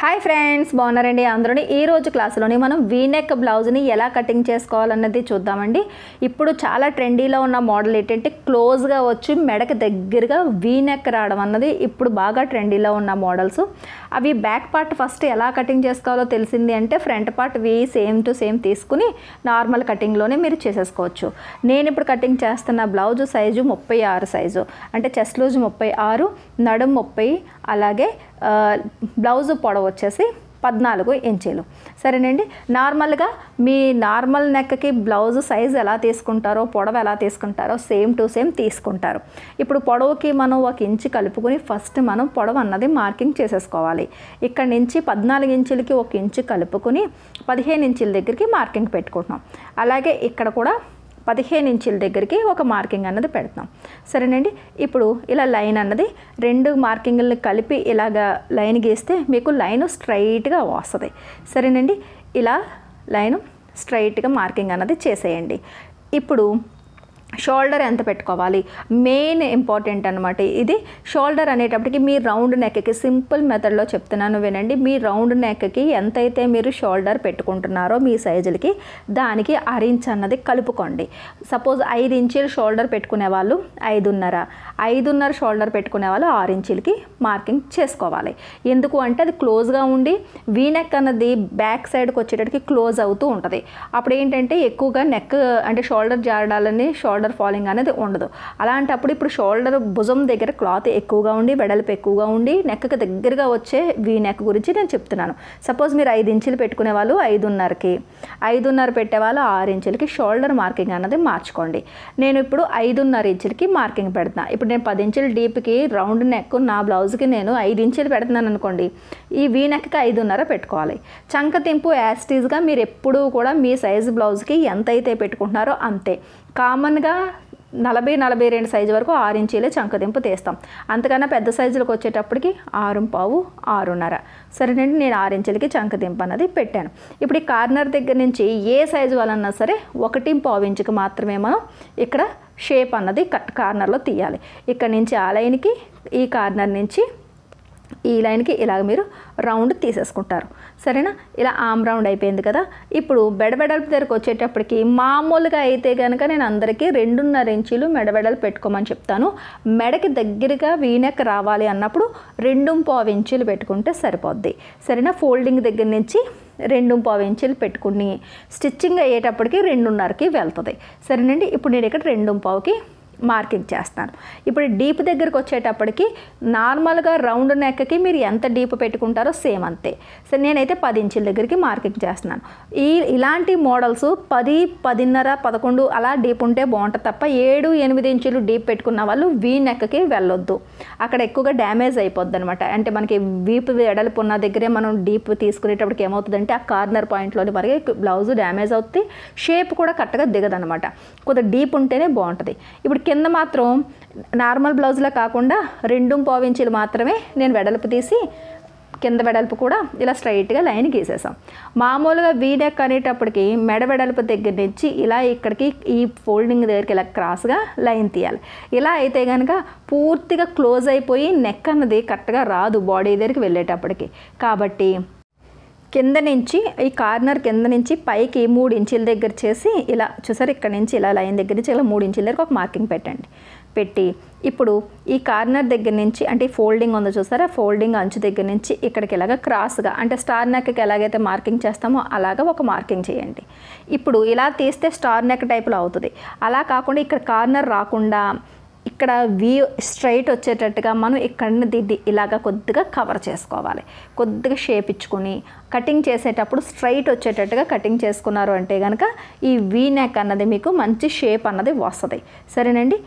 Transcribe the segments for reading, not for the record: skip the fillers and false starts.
Hi friends, బాగున్నారండి అందరూ. ఈ రోజు క్లాసులోని మనం వీ నెక్ బ్లౌజ్ని ఎలా కటింగ్ చేసుకోవాలన్నది చూద్దామండి. ఇప్పుడు చాలా ట్రెండీలో ఉన్న మోడల్ ఏంటంటే క్లోజ్గా వచ్చి మెడకి దగ్గరగా వీ నెక్ రావడం అన్నది ఇప్పుడు బాగా ట్రెండీలో ఉన్న మోడల్స్. అవి బ్యాక్ పార్ట్ ఫస్ట్ ఎలా కటింగ్ చేసుకోవాలో తెలిసింది అంటే front part we same to same తీసుకుని నార్మల్ కటింగ్లోనే మీరు చేసేసుకోవచ్చు. నేను ఇప్పుడు కటింగ్ చేస్తున్న బ్లౌజ్ సైజు 36 సైజు, అంటే చెస్ట్ లూజ్ 36, నడుం 30, అలాగే బ్లౌజ్ పొడవు వచ్చేసి 14 ఇంచీలు. సరేనండి. నార్మల్గా మీ నార్మల్ నెక్కి బ్లౌజ్ సైజ్ ఎలా తీసుకుంటారో, పొడవు ఎలా తీసుకుంటారో సేమ్ టు సేమ్ తీసుకుంటారు. ఇప్పుడు పొడవుకి మనం 1 ఇంచు కలుపుకొని ఫస్ట్ మనం పొడవు అన్నది మార్కింగ్ చేసేసుకోవాలి. ఇక్కడ నుంచి 14 ఇంచులకి 1 ఇంచు కలుపుకొని 15 ఇంచుల దగ్గరికి మార్కింగ్ పెట్టుకుంటున్నాం. అలాగే ఇక్కడ కూడా 15 ఇంచుల దగ్గరికి ఒక మార్కింగ్ అన్నది పెడతాం. సరేనండి. ఇప్పుడు ఇలా లైన్ అన్నది 2 మార్కింగ్లని కలిపి ఇలాగా లైన్ గీస్తే మీకు లైన్ స్ట్రైట్గా వస్తుంది. సరేనండి. ఇలా లైన్ స్ట్రైట్గా మార్కింగ్ అన్నది చేసేయండి. ఇప్పుడు షోల్డర్ ఎంత పెట్టుకోవాలి మెయిన్ ఇంపార్టెంట్ అనమాట. ఇది షోల్డర్ అనేటప్పటికి మీ రౌండ్ నెక్కి సింపుల్ మెథడ్లో చెప్తున్నాను వినండి. మీ రౌండ్ నెక్కి ఎంతైతే మీరు షోల్డర్ పెట్టుకుంటున్నారో మీ సైజులకి దానికి 6 ఇంచ్ అన్నది కలుపుకోండి. సపోజ్ 5 ఇంచులు షోల్డర్ పెట్టుకునే వాళ్ళు 5.5 షోల్డర్ పెట్టుకునే వాళ్ళు 6 ఇంచులకి మార్కింగ్ చేసుకోవాలి. ఎందుకు అంటే అది క్లోజ్గా ఉండి వీ నెక్ అన్నది బ్యాక్ సైడ్కి వచ్చేటప్పటికి క్లోజ్ అవుతూ ఉంటుంది. అప్పుడు ఏంటంటే ఎక్కువగా నెక్ అంటే షోల్డర్ జారడాలని షోల్డర్ ఫాలింగ్ అనేది ఉండదు. అలాంటప్పుడు ఇప్పుడు షోల్డర్ భుజం దగ్గర క్లాత్ ఎక్కువగా ఉండి వెడల్పు ఎక్కువగా ఉండి నెక్కి దగ్గరగా వచ్చే వీ నెక్ గురించి నేను చెప్తున్నాను. సపోజ్ మీరు 5 ఇంచులు పెట్టుకునే వాళ్ళు 5.5 పెట్టేవాళ్ళు 6 ఇంచులకి షోల్డర్ మార్కింగ్ అన్నది మార్చుకోండి. నేను ఇప్పుడు 5.5 ఇంచులకి మార్కింగ్ పెడతాను. ఇప్పుడు నేను 10 ఇంచుల డీప్కి రౌండ్ నెక్ నా బ్లౌజ్కి నేను 5 ఇంచులు పెడుతున్నాను అనుకోండి. ఈ వీ నెక్కి 5.5 పెట్టుకోవాలి. చంక తింపు యాస్టీజ్గా మీరు ఎప్పుడూ కూడా మీ సైజు బ్లౌజ్కి ఎంతైతే పెట్టుకుంటున్నారో అంతే. కామన్గా 40-42 సైజు వరకు 6 ఇంచీలే చంకదింపు తీస్తాం. అంతకన్నా పెద్ద సైజులకు వచ్చేటప్పటికి 6.5, 6.5. సరేనండి. నేను 6 ఇంచులకి చంకదింపు అన్నది పెట్టాను. ఇప్పుడు ఈ కార్నర్ దగ్గర నుంచి ఏ సైజు వాళ్ళన్నా సరే 1.5 ఇంచుకి మాత్రమే మనం ఇక్కడ షేప్ అన్నది కార్నర్లో తీయాలి. ఇక్కడ నుంచి ఆ లైన్కి, ఈ కార్నర్ నుంచి ఈ లైన్కి ఇలాగ మీరు రౌండ్ తీసేసుకుంటారు. సరేనా. ఇలా ఆమ్ రౌండ్ అయిపోయింది కదా. ఇప్పుడు బెడబెడల్పు దగ్గరకు వచ్చేటప్పటికి మామూలుగా అయితే కనుక నేను అందరికీ 2.5 ఇంచులు మెడబెడల్పు పెట్టుకోమని చెప్తాను. మెడకి దగ్గరగా వీనెక్ రావాలి అన్నప్పుడు 2.5 ఇంచులు పెట్టుకుంటే సరిపోద్ది. సరేనా. ఫోల్డింగ్ దగ్గర నుంచి 2.5 ఇంచులు పెట్టుకుని స్టిచ్చింగ్ అయ్యేటప్పటికి 2.5కి వెళ్తుంది. సరేనండి. ఇప్పుడు నేను ఇక్కడ 2.5కి మార్కింగ్ చేస్తాను. ఇప్పుడు డీప్ దగ్గరకు వచ్చేటప్పటికి నార్మల్గా రౌండ్ నెక్కి మీరు ఎంత డీప్ పెట్టుకుంటారో సేమ్ అంతే. సో నేనైతే 10 ఇంచుల దగ్గరికి మార్కింగ్ చేస్తున్నాను. ఇలాంటి మోడల్స్ 10, 10.5, 11 అలా డీప్ ఉంటే బాగుంటుంది తప్ప 7, 8 ఇంచులు డీప్ పెట్టుకున్న వాళ్ళు వీ నెక్కి వెళ్ళొద్దు. అక్కడ ఎక్కువగా డ్యామేజ్ అయిపోద్ది అనమాట. అంటే మనకి వీపు వెడల్పు ఉన్న దగ్గరే మనం డీప్ తీసుకునేటప్పటికి ఏమవుతుందంటే ఆ కార్నర్ పాయింట్లోని మనకి బ్లౌజ్ డ్యామేజ్ అవుతుంది, షేప్ కూడా కరెక్ట్గా దిగదనమాట. కొద్దిగా డీప్ ఉంటేనే బాగుంటుంది. ఇప్పుడు కింద మాత్రం నార్మల్ బ్లౌజ్లో కాకుండా 2.5 ఇంచులు మాత్రమే నేను వెడల్పు తీసి కింద వెడల్పు కూడా ఇలా స్ట్రైట్గా లైన్ గీసేసాం. మామూలుగా వీ నెక్ అనేటప్పటికి మెడ వెడల్పు దగ్గర నుంచి ఇలా ఇక్కడికి ఈ ఫోల్డింగ్ దగ్గరికి ఇలా క్రాస్గా లైన్ తీయాలి. ఇలా అయితే కనుక పూర్తిగా క్లోజ్ అయిపోయి నెక్ అన్నది కరెక్ట్గా రాదు బాడీ దగ్గరికి వెళ్ళేటప్పటికి. కాబట్టి కింద నుంచి ఈ కార్నర్ కింద నుంచి పైకి 3 ఇంచుల దగ్గర చేసి ఇలా చూసారు. ఇక్కడ నుంచి ఇలా లైన్ దగ్గర నుంచి ఇలా 3 ఇంచుల దగ్గర ఒక మార్కింగ్ పెట్టండి. పెట్టి ఇప్పుడు ఈ కార్నర్ దగ్గర నుంచి అంటే ఫోల్డింగ్ ఉందో చూసారా, ఫోల్డింగ్ అంచు దగ్గర నుంచి ఇక్కడికి ఇలాగ క్రాస్గా అంటే స్టార్ నెక్కి ఎలాగైతే మార్కింగ్ చేస్తామో అలాగా ఒక మార్కింగ్ చేయండి. ఇప్పుడు ఇలా తీస్తే స్టార్ నెక్ టైప్లో అవుతుంది. అలా కాకుండా ఇక్కడ కార్నర్ రాకుండా ఇక్కడ వీ స్ట్రైట్ వచ్చేటట్టుగా మనం ఇక్కడ దీన్ని ఇలాగ కొద్దిగా కవర్ చేసుకోవాలి. కొద్దిగా షేప్ ఇచ్చుకొని కటింగ్ చేసేటప్పుడు స్ట్రైట్ వచ్చేటట్టుగా కటింగ్ చేసుకున్నారు అంటే కనుక ఈ వీ నెక్ అన్నది మీకు మంచి షేప్ అన్నది వస్తుంది. సరేనండి.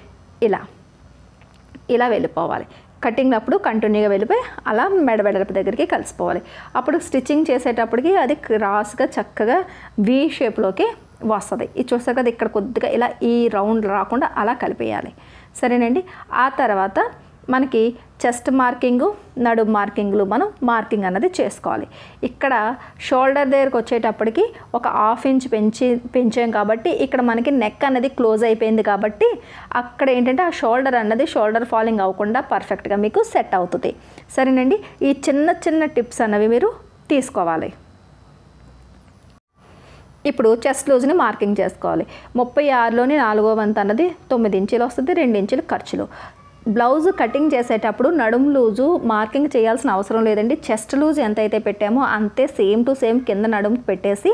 ఇలా వెళ్ళిపోవాలి. కటింగ్ అప్పుడు కంటిన్యూగా వెళ్ళిపోయి అలా మెడబెడల్పు దగ్గరికి కలిసిపోవాలి. అప్పుడు స్టిచ్చింగ్ చేసేటప్పటికి అది క్రాస్గా చక్కగా వీ షేప్లోకి వస్తుంది. ఇది చూస్తారు కదా, ఇక్కడ కొద్దిగా ఇలా ఈ రౌండ్ రాకుండా అలా కలిపేయాలి. సరేనండి. ఆ తర్వాత మనకి చెస్ట్ మార్కింగు, నడుము మార్కింగ్లు మనం మార్కింగ్ అన్నది చేసుకోవాలి. ఇక్కడ షోల్డర్ దగ్గరకు వచ్చేటప్పటికి ఒక 1/2 ఇంచ్ పెంచాం కాబట్టి ఇక్కడ మనకి నెక్ అన్నది క్లోజ్ అయిపోయింది కాబట్టి అక్కడ ఏంటంటే ఆ షోల్డర్ ఫాలింగ్ అవ్వకుండా పర్ఫెక్ట్గా మీకు సెట్ అవుతుంది. సరేనండి, ఈ చిన్న చిన్న టిప్స్ అన్నవి మీరు తీసుకోవాలి. ఇప్పుడు చెస్ట్ లూజ్ని మార్కింగ్ చేసుకోవాలి. 36లోని 4వ వంతు అన్నది 9 ఇంచులు వస్తుంది, 2 ఇంచులు ఖర్చులు. బ్లౌజ్ కటింగ్ చేసేటప్పుడు నడుము లూజు మార్కింగ్ చేయాల్సిన అవసరం లేదండి. చెస్ట్ లూజ్ ఎంతైతే పెట్టామో అంతే సేమ్ టు సేమ్ కింద నడుము పెట్టేసి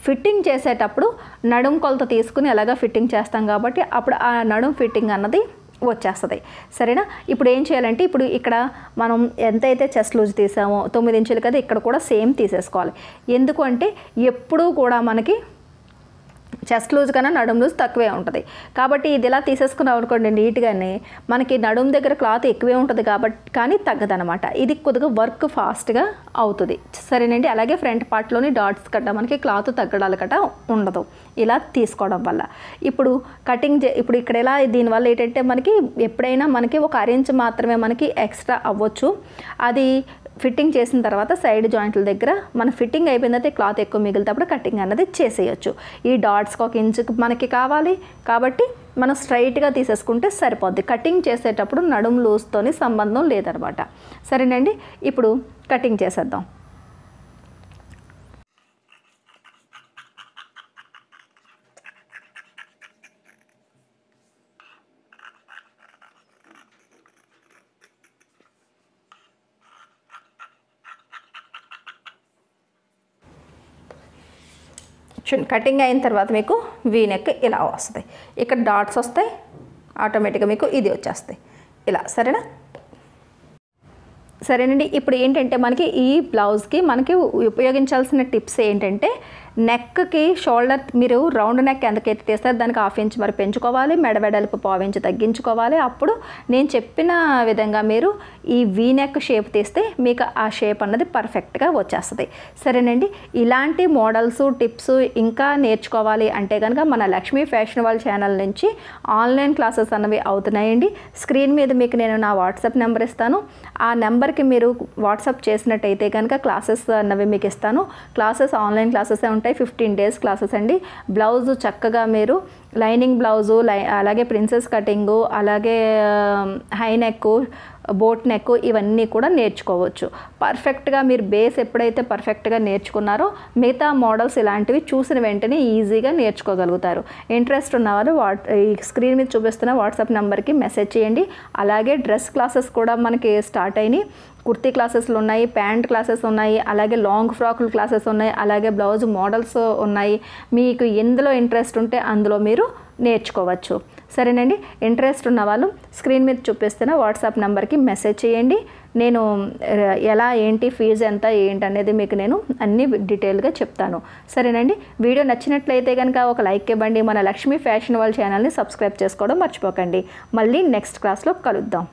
ఫిట్టింగ్ చేసేటప్పుడు నడుము కొలత తీసుకుని ఎలాగా ఫిట్టింగ్ చేస్తాం కాబట్టి అప్పుడు ఆ నడుము ఫిట్టింగ్ అన్నది వచ్చేస్తుంది. సరేనా, ఇప్పుడు ఏం చేయాలంటే ఇప్పుడు ఇక్కడ మనం ఎంతైతే చెస్ట్ లూజ్ తీసామో 9 ఇంచులు కదా, ఇక్కడ కూడా సేమ్ తీసేసుకోవాలి. ఎందుకు అంటే ఎప్పుడూ కూడా మనకి చెస్ట్ లూజ్ కన్నా నడుము లూజ్ తక్కువే ఉంటుంది కాబట్టి ఇది ఇలా తీసేసుకున్నాం అనుకోండి నీట్గానే మనకి నడుము దగ్గర క్లాత్ ఎక్కువే ఉంటుంది కాబట్టి కానీ తగ్గదనమాట. ఇది కొద్దిగా వర్క్ ఫాస్ట్గా అవుతుంది. సరేనండి, అలాగే ఫ్రంట్ పార్ట్లోని డాట్స్ కట్ట మనకి క్లాత్ తగ్గడాలు కట్ట ఉండదు ఇలా తీసుకోవడం వల్ల. ఇప్పుడు ఇప్పుడు ఇక్కడ ఎలా దీనివల్ల ఏంటంటే మనకి ఎప్పుడైనా మనకి ఒక 1/2 ఇంచ్ మాత్రమే మనకి ఎక్స్ట్రా అవ్వచ్చు. అది ఫిట్టింగ్ చేసిన తర్వాత సైడ్ జాయింట్ల దగ్గర మన ఫిట్టింగ్ అయిపోయిన తర్వాత క్లాత్ ఎక్కువ మిగిలినప్పుడు కటింగ్ అన్నది చేసేయచ్చు. ఈ డాట్స్కి 1 ఇంచ్ మనకి కావాలి కాబట్టి మనం స్ట్రైట్గా తీసేసుకుంటే సరిపోద్ది. కటింగ్ చేసేటప్పుడు నడుము లూజ్తోని సంబంధం లేదనమాట. సరేనండి, ఇప్పుడు కటింగ్ చేసేద్దాం. కటింగ్ అయిన తర్వాత మీకు వీ నెక్ ఇలా వస్తుంది. ఇక్కడ డాట్స్ వస్తాయి, ఆటోమేటిక్గా మీకు ఇది వచ్చేస్తాయి ఇలా. సరేనండి, ఇప్పుడు ఏంటంటే మనకి ఈ బ్లౌజ్కి మనకి ఉపయోగించాల్సిన టిప్స్ ఏంటంటే నెక్కి షోల్డర్ మీరు రౌండ్ నెక్ ఎంతకైతే తీస్తారు దానికి 1/2 ఇంచ్ మరి పెంచుకోవాలి, మెడ వెడల్పు 1/4 ఇంచ్ తగ్గించుకోవాలి. అప్పుడు నేను చెప్పిన విధంగా మీరు ఈ వీ నెక్ షేప్ తీస్తే మీకు ఆ షేప్ అన్నది పర్ఫెక్ట్గా వచ్చేస్తుంది. సరేనండి, ఇలాంటి మోడల్స్ టిప్స్ ఇంకా నేర్చుకోవాలి అంటే కనుక మన లక్ష్మీ ఫ్యాషన్ వరల్డ్ ఛానల్ నుంచి ఆన్లైన్ క్లాసెస్ అన్నవి అవుతున్నాయండి. స్క్రీన్ మీద మీకు నేను నా వాట్సాప్ నెంబర్ ఇస్తాను. ఆ నెంబర్కి మీరు వాట్సాప్ చేసినట్టయితే కనుక క్లాసెస్ అన్నవి మీకు ఇస్తాను. క్లాసెస్ ఆన్లైన్ క్లాసెస్ ఉంటాయి, 15 days క్లాసెస్ అండి. బ్లౌజు చక్కగా మీరు లైనింగ్ బ్లౌజు అలాగే ప్రిన్సెస్ కటింగు అలాగే హై నెక్ బోట్ నెక్ ఇవన్నీ కూడా నేర్చుకోవచ్చు. పర్ఫెక్ట్గా మీరు బేస్ ఎప్పుడైతే పర్ఫెక్ట్గా నేర్చుకున్నారో మిగతా మోడల్స్ ఇలాంటివి చూసిన వెంటనే ఈజీగా నేర్చుకోగలుగుతారు. ఇంట్రెస్ట్ ఉన్నవారు ఈ స్క్రీన్ మీద చూపిస్తున్న వాట్సాప్ నెంబర్కి మెసేజ్ చేయండి. అలాగే డ్రెస్ క్లాసెస్ కూడా మనకి స్టార్ట్ అయినాయి. కుర్తీ క్లాసెస్లు ఉన్నాయి, ప్యాంట్ క్లాసెస్ ఉన్నాయి, అలాగే లాంగ్ ఫ్రాకులు క్లాసెస్ ఉన్నాయి, అలాగే బ్లౌజ్ మోడల్స్ ఉన్నాయి. మీకు ఎందులో ఇంట్రెస్ట్ ఉంటే అందులో మీరు నేర్చుకోవచ్చు. సరేనండి, ఇంట్రెస్ట్ ఉన్న వాళ్ళు స్క్రీన్ మీద చూపిస్తున్న వాట్సాప్ నెంబర్కి మెసేజ్ చేయండి. నేను ఎలా ఏంటి ఫీజు ఎంత ఏంటి అనేది మీకు నేను అన్ని డీటెయిల్గా చెప్తాను. సరేనండి, వీడియో నచ్చినట్లయితే కనుక ఒక లైక్ ఇవ్వండి. మన లక్ష్మీ ఫ్యాషన్ వరల్డ్ ఛానల్ని సబ్స్క్రైబ్ చేసుకోవడం మర్చిపోకండి. మళ్ళీ నెక్స్ట్ క్లాస్లో కలుద్దాం.